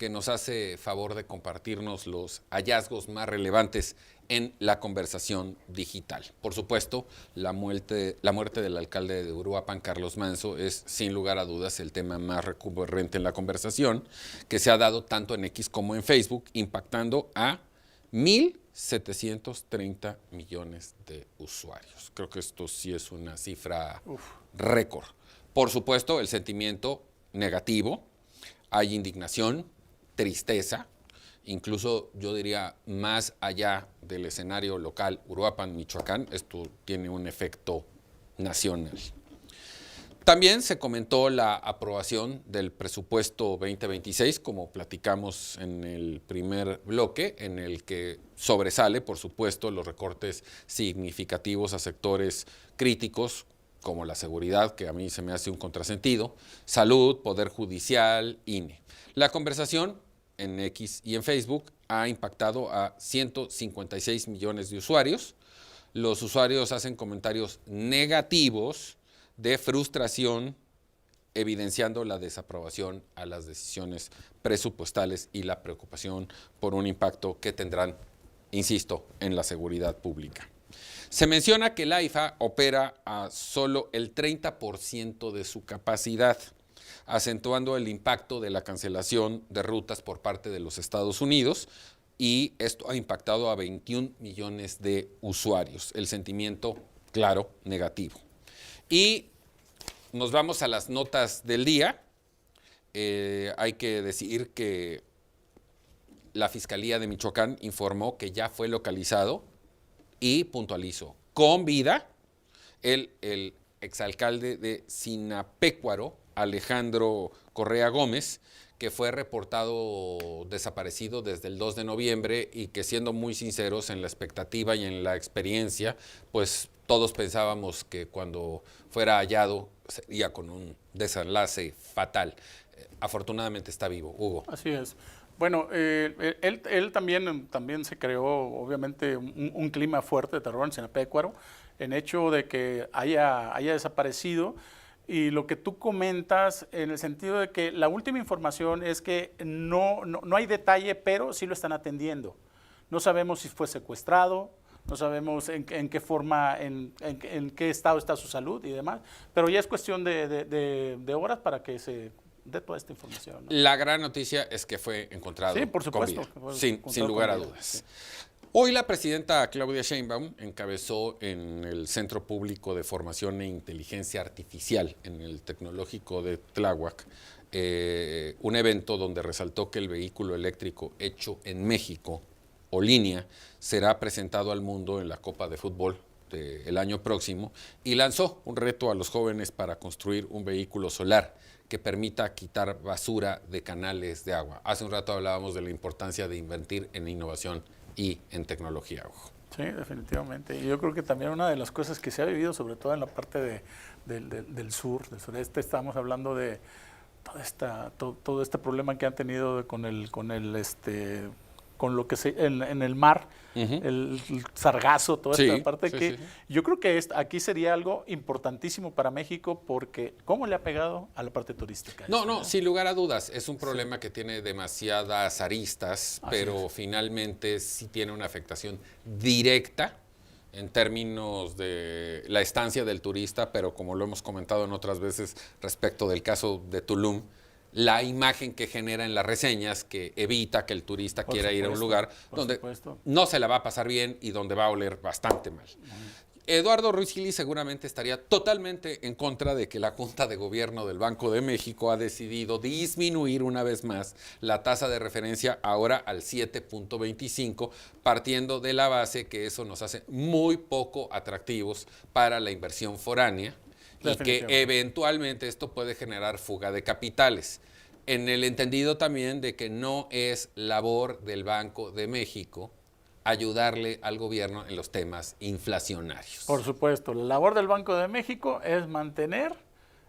que nos hace favor de compartirnos los hallazgos más relevantes en la conversación digital. Por supuesto, la muerte del alcalde de Uruapan, Carlos Manzo, es sin lugar a dudas el tema más recurrente en la conversación, que se ha dado tanto en X como en Facebook, impactando a 1,730 millones de usuarios. Creo que esto sí es una cifra récord. Por supuesto, el sentimiento negativo, hay indignación, tristeza, incluso yo diría más allá del escenario local Uruapan, Michoacán, esto tiene un efecto nacional. También se comentó la aprobación del presupuesto 2026, como platicamos en el primer bloque, en el que sobresale, por supuesto, los recortes significativos a sectores críticos, como la seguridad, que a mí se me hace un contrasentido, salud, poder judicial, INE. La conversación en X y en Facebook ha impactado a 156 millones de usuarios. Los usuarios hacen comentarios negativos de frustración, evidenciando la desaprobación a las decisiones presupuestales y la preocupación por un impacto que tendrán, insisto, en la seguridad pública. Se menciona que el AIFA opera a solo el 30% de su capacidad, acentuando el impacto de la cancelación de rutas por parte de los Estados Unidos, y esto ha impactado a 21 millones de usuarios. El sentimiento, claro, negativo. Y nos vamos a las notas del día. Hay que decir que la Fiscalía de Michoacán informó que ya fue localizado y puntualizó con vida el exalcalde de Sinapecuaro, Alejandro Correa Gómez, que fue reportado desaparecido desde el 2 de noviembre y que, siendo muy sinceros, en la expectativa y en la experiencia, pues todos pensábamos que cuando fuera hallado sería con un desenlace fatal. Afortunadamente está vivo. Hugo. Así es. Bueno, él también se creó, obviamente, un clima fuerte de terror en Sinapecuaro, en hecho de que haya desaparecido. Y lo que tú comentas, en el sentido de que la última información es que no hay detalle, pero sí lo están atendiendo. No sabemos si fue secuestrado, no sabemos en qué forma, en qué estado está su salud y demás, pero ya es cuestión de horas para que se de toda esta información, ¿no? La gran noticia es que fue encontrado. Sí, por supuesto. Sin lugar a dudas. Sí. Hoy la presidenta Claudia Sheinbaum encabezó en el Centro Público de Formación e Inteligencia Artificial, en el Tecnológico de Tláhuac, un evento donde resaltó que el vehículo eléctrico hecho en México, Olinia, será presentado al mundo en la Copa de Fútbol del año próximo, y lanzó un reto a los jóvenes para construir un vehículo solar que permita quitar basura de canales de agua. Hace un rato hablábamos de la importancia de invertir en innovación y en tecnología. Sí, definitivamente. Y yo creo que también una de las cosas que se ha vivido, sobre todo en la parte del sur, del sureste, estamos hablando de todo este problema que han tenido con lo que en el mar, el sargazo, toda esta parte que yo creo que aquí sería algo importantísimo para México, porque ¿cómo le ha pegado a la parte turística? No, sin lugar a dudas, es un problema que tiene demasiadas aristas, pero finalmente sí tiene una afectación directa en términos de la estancia del turista, pero como lo hemos comentado en otras veces respecto del caso de Tulum, la imagen que genera en las reseñas, que evita que el turista quiera ir a un lugar donde no se la va a pasar bien y donde va a oler bastante mal. Eduardo Ruiz Gili seguramente estaría totalmente en contra de que la Junta de Gobierno del Banco de México ha decidido disminuir una vez más la tasa de referencia ahora al 7.25, partiendo de la base que eso nos hace muy poco atractivos para la inversión foránea, y que eventualmente esto puede generar fuga de capitales, en el entendido también de que no es labor del Banco de México ayudarle al gobierno en los temas inflacionarios. Por supuesto, la labor del Banco de México es mantener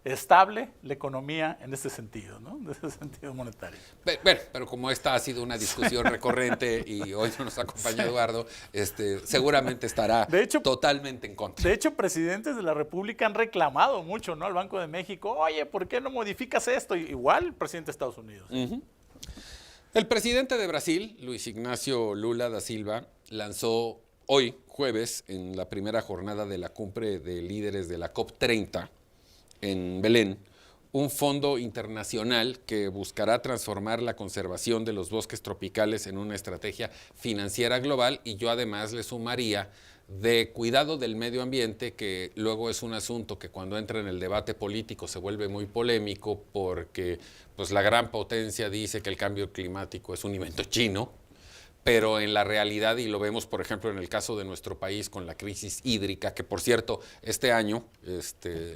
estable la economía en ese sentido, ¿no? En ese sentido monetario. Pero como esta ha sido una discusión recurrente y hoy no nos acompaña Eduardo, seguramente estará totalmente en contra. De hecho, presidentes de la República han reclamado mucho, ¿no?, al Banco de México. Oye, ¿por qué no modificas esto? Igual el presidente de Estados Unidos. El presidente de Brasil, Luis Ignacio Lula da Silva, lanzó hoy, jueves, en la primera jornada de la cumbre de líderes de la COP30 en Belén, un fondo internacional que buscará transformar la conservación de los bosques tropicales en una estrategia financiera global, y yo además le sumaría de cuidado del medio ambiente, que luego es un asunto que cuando entra en el debate político se vuelve muy polémico porque pues, la gran potencia dice que el cambio climático es un invento chino, pero en la realidad, y lo vemos por ejemplo en el caso de nuestro país con la crisis hídrica, que por cierto este año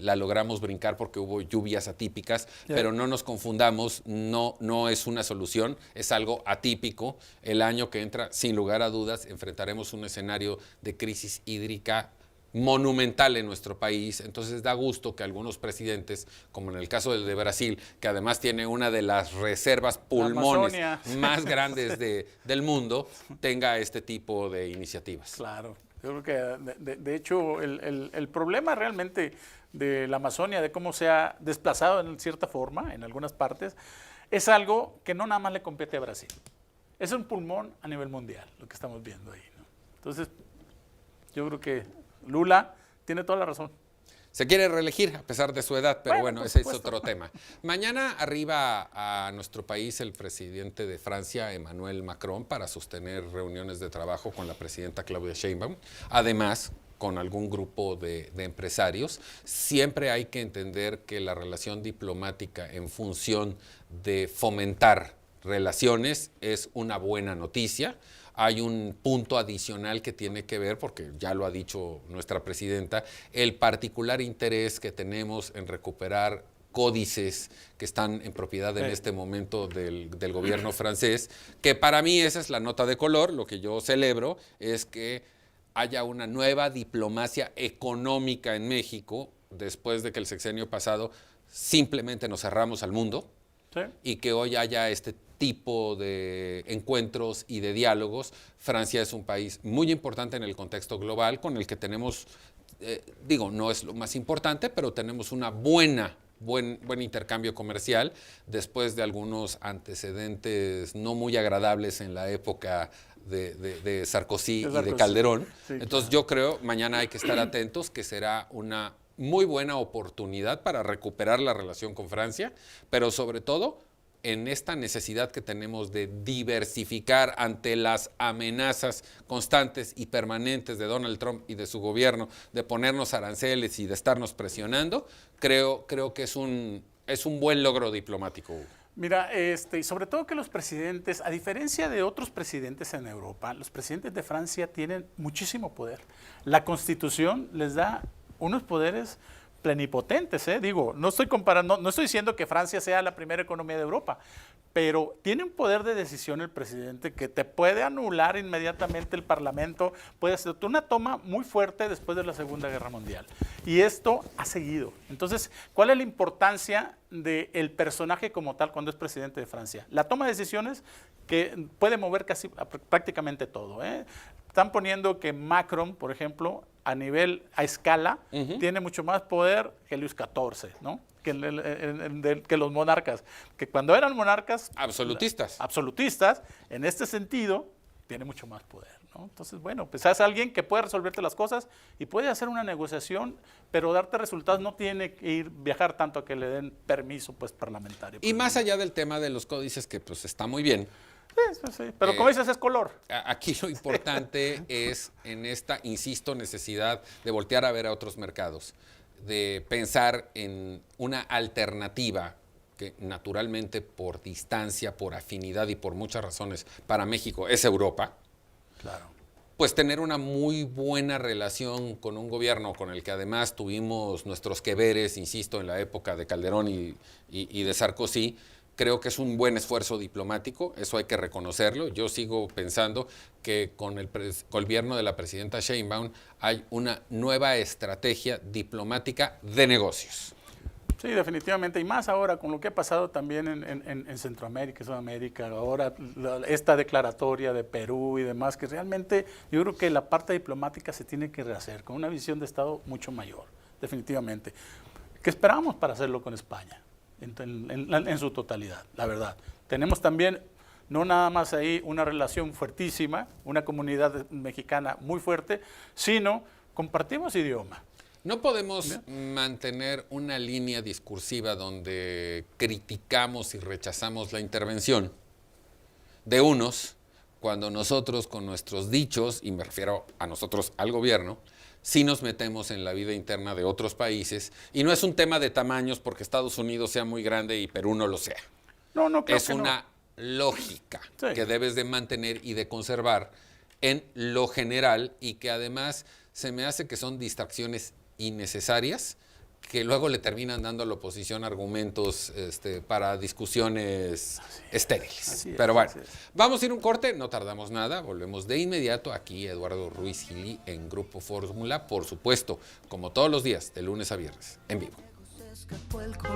la logramos brincar porque hubo lluvias atípicas, pero no nos confundamos, no es una solución, es algo atípico. El año que entra, sin lugar a dudas, enfrentaremos un escenario de crisis hídrica monumental en nuestro país. Entonces da gusto que algunos presidentes, como en el caso del de Brasil, que además tiene una de las reservas pulmones más grandes del mundo, tenga este tipo de iniciativas. Claro, yo creo que de hecho el problema realmente de la Amazonia, de cómo se ha desplazado en cierta forma en algunas partes, es algo que no nada más le compete a Brasil. Es un pulmón a nivel mundial, lo que estamos viendo ahí, ¿no? Entonces, yo creo que Lula tiene toda la razón. Se quiere reelegir a pesar de su edad, pero bueno, ese es otro tema. Mañana arriba a nuestro país el presidente de Francia, Emmanuel Macron, para sostener reuniones de trabajo con la presidenta Claudia Sheinbaum. Además, con algún grupo de empresarios. Siempre hay que entender que la relación diplomática en función de fomentar relaciones es una buena noticia. Hay un punto adicional que tiene que ver, porque ya lo ha dicho nuestra presidenta, el particular interés que tenemos en recuperar códices que están en propiedad en este momento del gobierno francés, que para mí esa es la nota de color. Lo que yo celebro es que haya una nueva diplomacia económica en México, después de que el sexenio pasado simplemente nos cerramos al mundo, ¿sí? Y que hoy haya este tipo de encuentros y de diálogos. Francia es un país muy importante en el contexto global, con el que tenemos, no es lo más importante, pero tenemos una buen intercambio comercial, después de algunos antecedentes no muy agradables en la época de Sarkozy y de Calderón. Sí, entonces yo creo, mañana hay que estar atentos, que será una muy buena oportunidad para recuperar la relación con Francia, pero sobre todo en esta necesidad que tenemos de diversificar ante las amenazas constantes y permanentes de Donald Trump y de su gobierno, de ponernos aranceles y de estarnos presionando. Creo que es un buen logro diplomático, Hugo. Mira, y sobre todo que los presidentes, a diferencia de otros presidentes en Europa, los presidentes de Francia tienen muchísimo poder. La Constitución les da unos poderes plenipotentes, digo, no estoy comparando, no estoy diciendo que Francia sea la primera economía de Europa, pero tiene un poder de decisión el presidente que te puede anular inmediatamente el Parlamento, puede hacer una toma muy fuerte después de la Segunda Guerra Mundial. Y esto ha seguido. Entonces, ¿cuál es la importancia del personaje como tal cuando es presidente de Francia? La toma de decisiones que puede mover prácticamente todo. Están poniendo que Macron, por ejemplo, a escala, tiene mucho más poder que Luis XIV, ¿no? Que los monarcas, que cuando eran monarcas absolutistas, en este sentido, tiene mucho más poder, ¿no? Entonces, bueno, pues es alguien que puede resolverte las cosas y puede hacer una negociación, pero darte resultados, no tiene que viajar tanto a que le den permiso pues parlamentario. Y más allá del tema de los códices, que pues está muy bien. Sí. Pero como dices, es color. Aquí lo importante es en esta, insisto, necesidad de voltear a ver a otros mercados, de pensar en una alternativa que naturalmente por distancia, por afinidad y por muchas razones para México es Europa. Claro. Pues tener una muy buena relación con un gobierno con el que además tuvimos nuestros que veres, insisto, en la época de Calderón y de Sarkozy. Creo que es un buen esfuerzo diplomático, eso hay que reconocerlo. Yo sigo pensando que con el gobierno de la presidenta Sheinbaum hay una nueva estrategia diplomática de negocios. Sí, definitivamente, y más ahora con lo que ha pasado también en Centroamérica, Sudamérica, ahora esta declaratoria de Perú y demás, que realmente yo creo que la parte diplomática se tiene que rehacer con una visión de Estado mucho mayor, definitivamente. ¿Qué esperamos para hacerlo con España? En su totalidad, la verdad. Tenemos también no nada más hay una relación fuertísima, una comunidad mexicana muy fuerte, sino compartimos idioma. No podemos mantener una línea discursiva donde criticamos y rechazamos la intervención de unos, cuando nosotros con nuestros dichos, y me refiero a nosotros al gobierno, sí nos metemos en la vida interna de otros países, y no es un tema de tamaños porque Estados Unidos sea muy grande y Perú no lo sea. No, creo Es que una lógica Sí. que debes de mantener y de conservar en lo general, y que además se me hace que son distracciones innecesarias que luego le terminan dando a la oposición argumentos para discusiones estériles. Así es, Pero bueno, así es. vamos a ir a un corte, no tardamos nada, volvemos de inmediato aquí Eduardo Ruiz Gili en Grupo Fórmula, por supuesto, como todos los días, de lunes a viernes, en vivo.